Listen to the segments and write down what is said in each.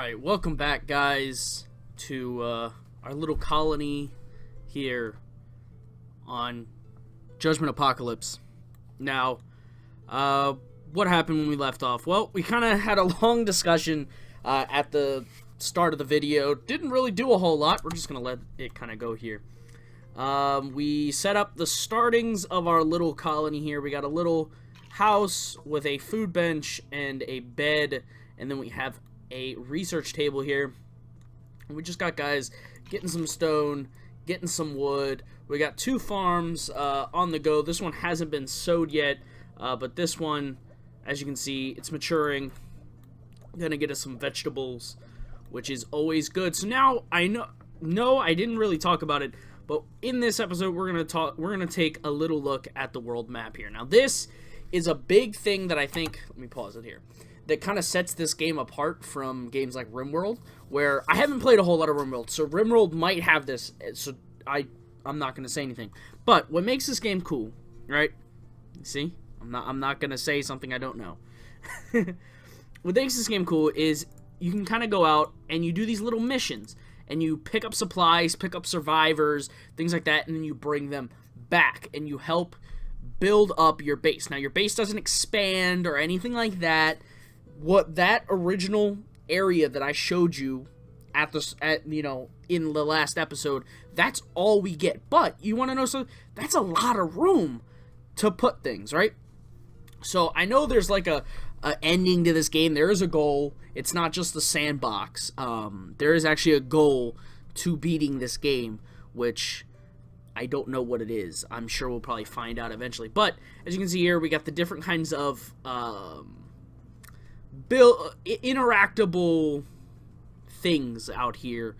Alright, welcome back, guys, to our little colony here on Judgment Apocalypse. Now, what happened when we left off? Well, we kind of had a long discussion at the start of the video. Didn't really do a whole lot. We're just going to let it kind of go here. We set up the startings of our little colony here. We got a little house with a food bench and a bed, and then we have a research table here. And we just got guys getting some stone, getting some wood. We got two farms on the go. This one hasn't been sowed yet, but this one, as you can see, it's maturing. Gonna get us some vegetables, which is always good. So now I know I didn't really talk about it, but in this episode we're gonna take a little look at the world map here. Now this is a big thing that I think, let me pause it here, that kind of sets this game apart from games like RimWorld, where I haven't played a whole lot of RimWorld, so RimWorld might have this, so I'm not going to say anything. But what makes this game cool, right? See? I'm not going to say something I don't know. What makes this game cool is you can kind of go out and you do these little missions, and you pick up supplies, pick up survivors, things like that, and then you bring them back, and you help build up your base. Now, your base doesn't expand or anything like that. What that original area that I showed you in the last episode, that's all we get. But you want to know, so that's a lot of room to put things, right? So I know there's like a ending to this game. There is a goal. It's not just the sandbox. There is actually a goal to beating this game, which I don't know what it is. I'm sure we'll probably find out eventually. But as you can see here, we got the different kinds of interactable things out here.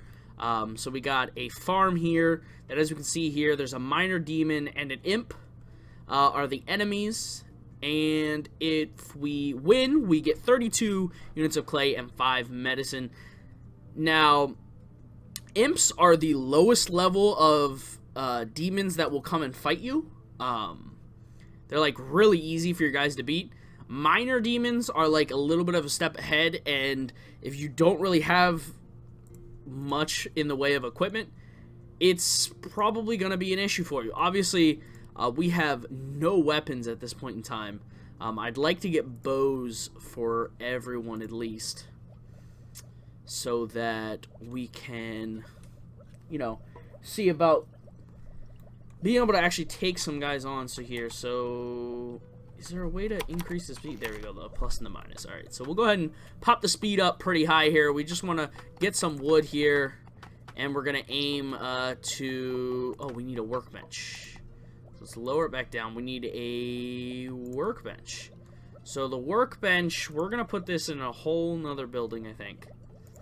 So we got a farm here that, as you can see here, there's a minor demon and an imp are the enemies. And if we win, we get 32 units of clay and 5 medicine. Now, imps are the lowest level of demons that will come and fight you. They're like really easy for your guys to beat. Minor demons are like a little bit of a step ahead, and if you don't really have much in the way of equipment, it's probably going to be an issue for you. Obviously, we have no weapons at this point in time. I'd like to get bows for everyone at least, so that we can, see about being able to actually take some guys on. So is there a way to increase the speed? There we go, the plus and the minus. Alright, so we'll go ahead and pop the speed up pretty high here. We just want to get some wood here, and we're going to aim to... Oh, we need a workbench. So let's lower it back down. We need a workbench. So the workbench, we're going to put this in a whole nother building, I think.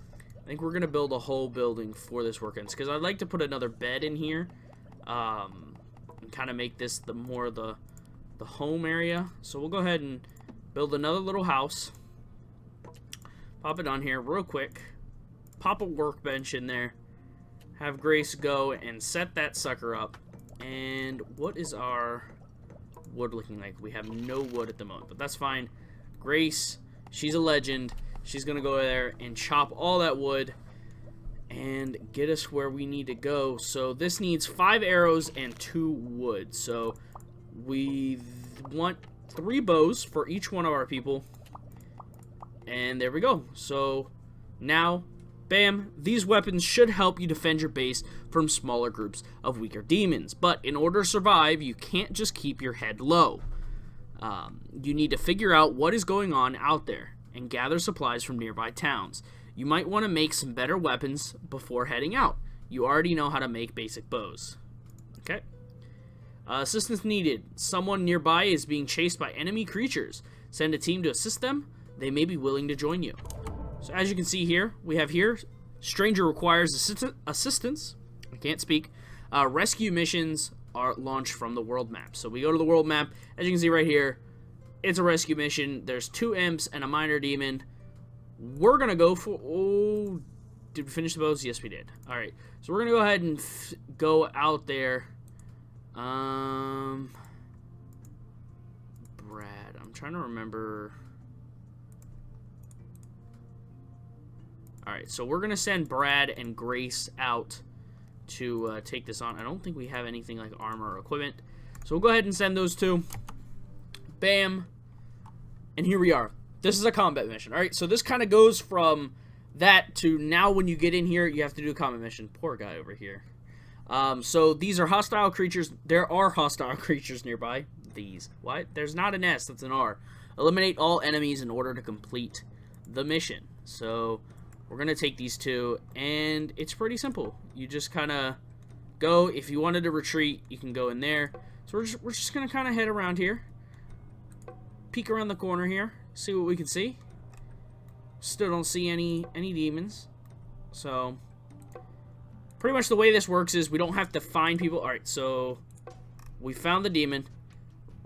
I think we're going to build a whole building for this workbench, because I'd like to put another bed in here. And kind of make this the home area. So we'll go ahead and build another little house. Pop it on here real quick. Pop a workbench in there. Have Grace go and set that sucker up. And what is our wood looking like? We have no wood at the moment, but that's fine. Grace, she's a legend. She's gonna go there and chop all that wood and get us where we need to go. So this needs 5 arrows and 2 wood. So we want 3 bows for each one of our people. And there we go. So now, bam, these weapons should help you defend your base from smaller groups of weaker demons. But in order to survive, you can't just keep your head low. You need to figure out what is going on out there and gather supplies from nearby towns. You might want to make some better weapons before heading out. You already know how to make basic bows. Okay. Assistance needed. Someone nearby is being chased by enemy creatures. Send a team to assist them. They may be willing to join you. So as you can see here, we have here, stranger requires assistance. I can't speak. Rescue missions are launched from the world map. So we go to the world map. As you can see right here, it's a rescue mission. There's 2 imps and a minor demon. We're going to go for... Oh, did we finish the bows? Yes, we did. Alright, so we're going to go ahead and go out there. Brad, I'm trying to remember... Alright, so we're going to send Brad and Grace out to take this on. I don't think we have anything like armor or equipment. So we'll go ahead and send those two. Bam. And here we are. This is a combat mission. Alright, so this kind of goes from that to now when you get in here, you have to do a combat mission. Poor guy over here. So these are hostile creatures. There are hostile creatures nearby. These. What? There's not an S, that's an R. Eliminate all enemies in order to complete the mission. So we're going to take these two, and it's pretty simple. You just kind of go. If you wanted to retreat, you can go in there. So we're just going to kind of head around here. Peek around the corner here. See what we can see. Still don't see any demons. So pretty much the way this works is we don't have to find people. Alright, so we found the demon.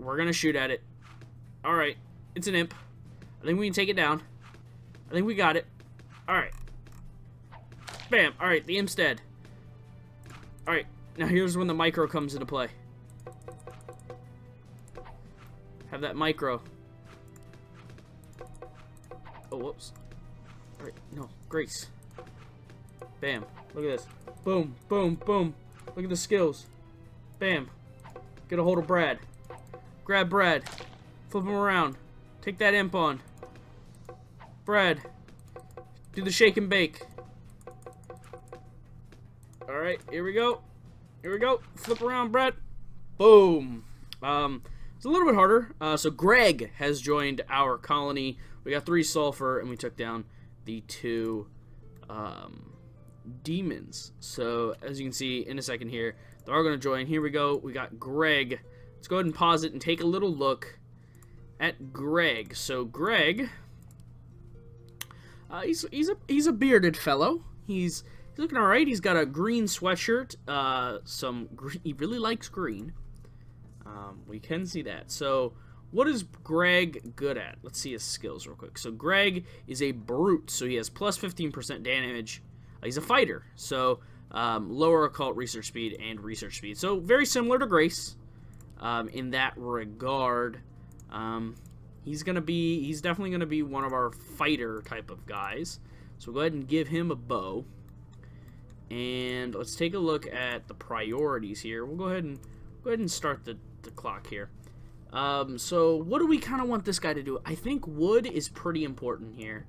We're going to shoot at it. Alright, it's an imp. I think we can take it down. I think we got it. Alright. Bam. Alright, the imp's dead. Alright, now here's when the micro comes into play. Have that micro. Oh, whoops. Alright, no, Grace. Bam. Look at this. Boom, boom, boom. Look at the skills. Bam. Get a hold of Brad. Grab Brad. Flip him around. Take that imp on. Brad. Do the shake and bake. Alright, here we go. Here we go. Flip around, Brad. Boom. It's a little bit harder. So Greg has joined our colony. We got 3 sulfur, and we took down the 2 demons. So as you can see in a second here, they're all going to join. Here we go. We got Greg. Let's go ahead and pause it and take a little look at Greg. So Greg, he's a bearded fellow. He's looking all right. He's got a green sweatshirt. He really likes green. We can see that. So what is Greg good at? Let's see his skills real quick. So Greg is a brute. So he has plus 15% damage. He's a fighter. So lower occult research speed and research speed. So very similar to Grace in that regard. He's definitely going to be one of our fighter type of guys. So we'll go ahead and give him a bow. And let's take a look at the priorities here. We'll go ahead and start the clock here. So what do we kind of want this guy to do? I think wood is pretty important here.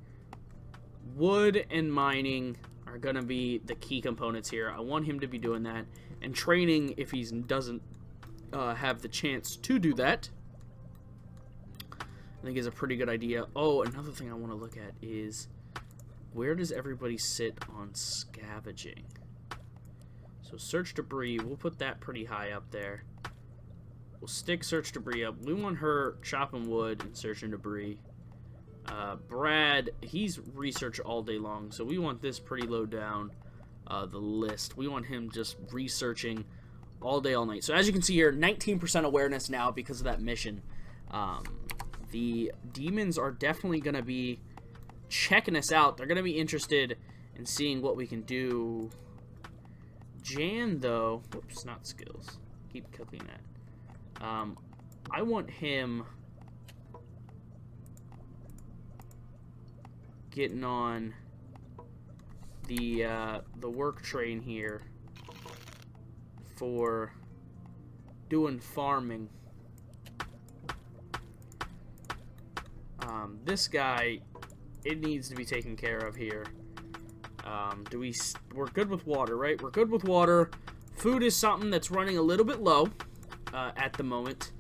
Wood and mining are going to be the key components here. I want him to be doing that. And training, if he doesn't have the chance to do that, I think is a pretty good idea. Oh, another thing I want to look at is where does everybody sit on scavenging? So search debris, we'll put that pretty high up there. We'll stick search debris up. We want her chopping wood and searching debris. Brad, he's research all day long, so we want this pretty low down the list. We want him just researching all day, all night. So as you can see here, 19% awareness now because of that mission. The demons are definitely going to be checking us out. They're going to be interested in seeing what we can do. Jan, though, whoops, not skills. Keep cooking that. I want him getting on the work train here for doing farming. This guy, it needs to be taken care of here. We're good with water, right? We're good with water. Food is something that's running a little bit low at the moment.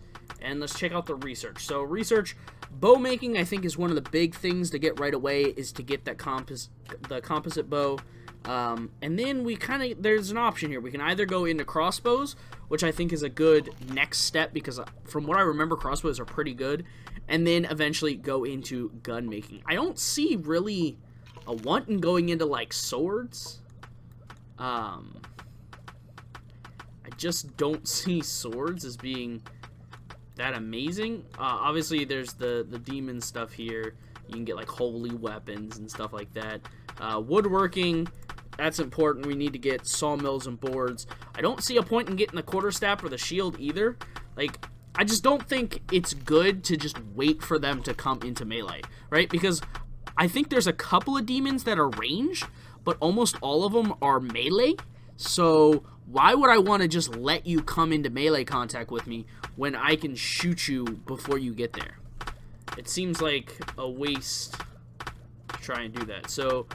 And let's check out the research. So research, bow making, I think, is one of the big things to get right away, is to get that composite bow. And then there's an option here. We can either go into crossbows, which I think is a good next step, because from what I remember, crossbows are pretty good, and then eventually go into gun making. I don't see really a want in going into like swords. I just don't see swords as being that amazing. Obviously there's the demon stuff here. You can get like holy weapons and stuff like that. Woodworking, that's important. We need to get sawmills and boards. I don't see a point in getting the quarterstaff or the shield either. Like, I just don't think it's good to just wait for them to come into melee, right? Because I think there's a couple of demons that are ranged, but almost all of them are melee. So why would I want to just let you come into melee contact with me when I can shoot you before you get there? It seems like a waste to try and do that. So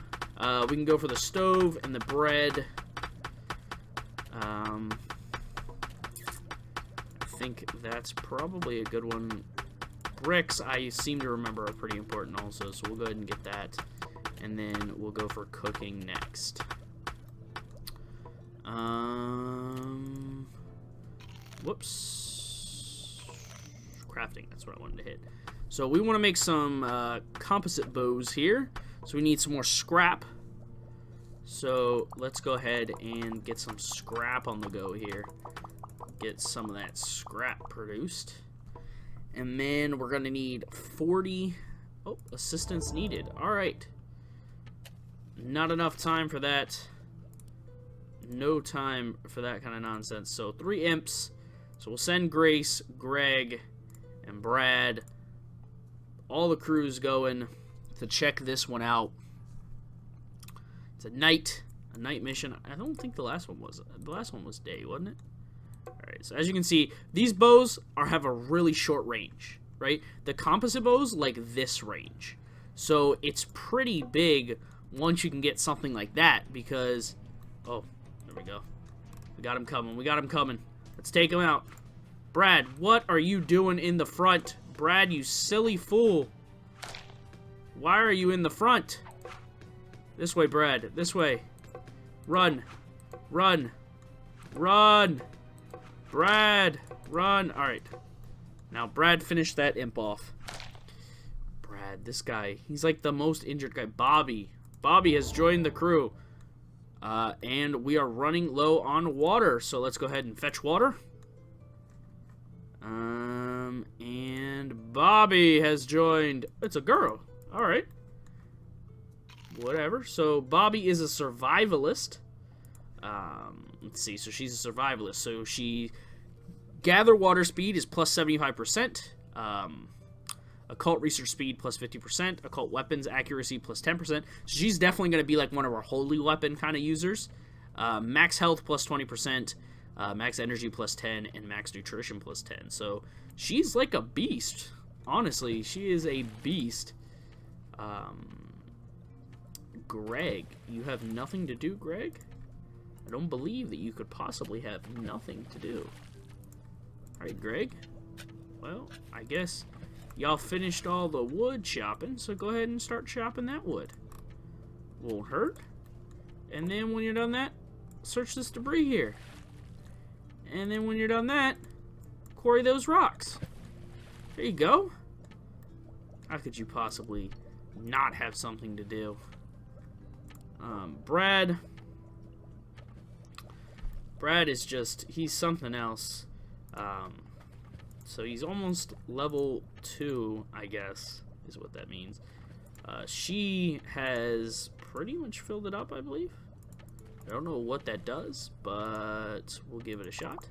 we can go for the stove and the bread. I think that's probably a good one. Bricks, I seem to remember, are pretty important also, so we'll go ahead and get that. And then we'll go for cooking next. Whoops. Crafting, that's what I wanted to hit. So we want to make some composite bows here. So we need some more scrap. So let's go ahead and get some scrap on the go here. Get some of that scrap produced. And then we're going to need 40... Oh, assistance needed. Alright. Not enough time for that. No time for that kind of nonsense. So 3 imps. So we'll send Grace, Greg, and Brad. All the crews going to check this one out. It's a night mission. I don't think the last one was. The last one was day, wasn't it? Alright, so as you can see, these bows have a really short range, right? The composite bows, like this range. So it's pretty big once you can get something like that, because... Oh, there we go. We got him coming. We got him coming. Let's take him out. Brad, what are you doing in the front? Brad, you silly fool. Why are you in the front? This way, Brad. This way. Run. Run. Run. Brad, run. Alright. Now, Brad finished that imp off. Brad, this guy, he's like the most injured guy. Bobby. Bobby has joined the crew. And we are running low on water. So let's go ahead and fetch water. And Bobby has joined. It's a girl. Alright. Whatever. So Bobby is a survivalist. Let's see, so she's a survivalist, so she gather water speed is plus 75%, occult research speed plus 50%, occult weapons accuracy plus 10%, so she's definitely going to be like one of our holy weapon kind of users, max health plus 20%, max energy plus 10, and max nutrition plus 10, so she's like a beast, honestly, she is a beast. Greg, you have nothing to do, Greg? I don't believe that you could possibly have nothing to do. Alright, Greg. Well, I guess y'all finished all the wood chopping, so go ahead and start chopping that wood. Won't hurt. And then when you're done that, search this debris here. And then when you're done that, quarry those rocks. There you go. How could you possibly not have something to do? Brad is just, he's something else. So he's almost level 2, I guess, is what that means. She has pretty much filled it up, I believe. I don't know what that does, but we'll give it a shot.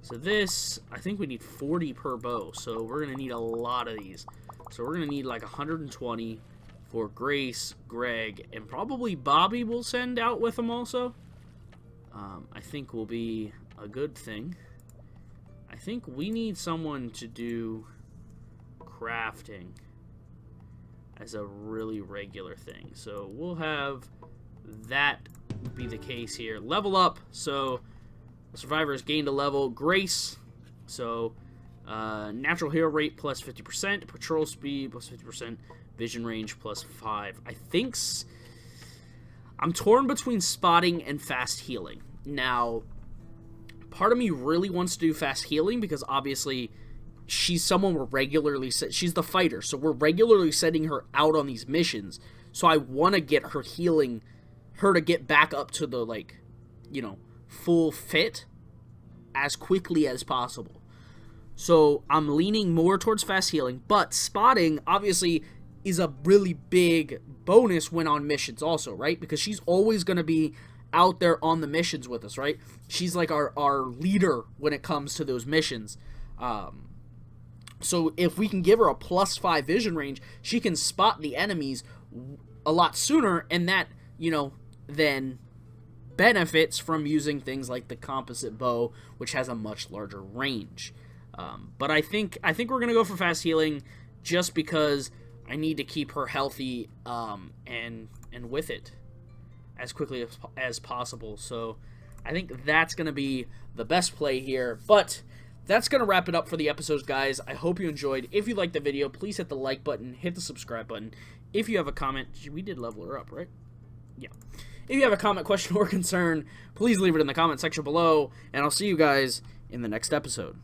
So this, I think we need 40 per bow, so we're going to need a lot of these. So we're going to need like 120 for Grace, Greg, and probably Bobby will send out with them also. I think will be a good thing. I think we need someone to do crafting as a really regular thing. So we'll have that be the case here. Level up. So the survivors gained a level. Grace. So natural hero rate plus 50%. Patrol speed plus 50%. Vision range plus 5. I think I'm torn between spotting and fast healing. Now, part of me really wants to do fast healing because obviously she's someone we're regularly she's the fighter, so we're regularly sending her out on these missions. So I want to get her healing, her to get back up to the, like, you know, full fit as quickly as possible. So I'm leaning more towards fast healing, but spotting obviously is a really big bonus when on missions also, right? Because she's always going to be out there on the missions with us, right? She's like our leader when it comes to those missions. So if we can give her a plus 5 vision range, she can spot the enemies a lot sooner, and that, you know, then benefits from using things like the composite bow, which has a much larger range. But I think we're gonna go for fast healing just because I need to keep her healthy and with it as quickly as possible. So I think that's gonna be the best play here. But that's going to wrap it up for the episodes, guys. I hope you enjoyed. If you liked the video, please hit the like button, hit the subscribe button. If you have a comment, we did level her up, right? Yeah. If you have a comment, question, or concern, please leave it in the comment section below, and I'll see you guys in the next episode.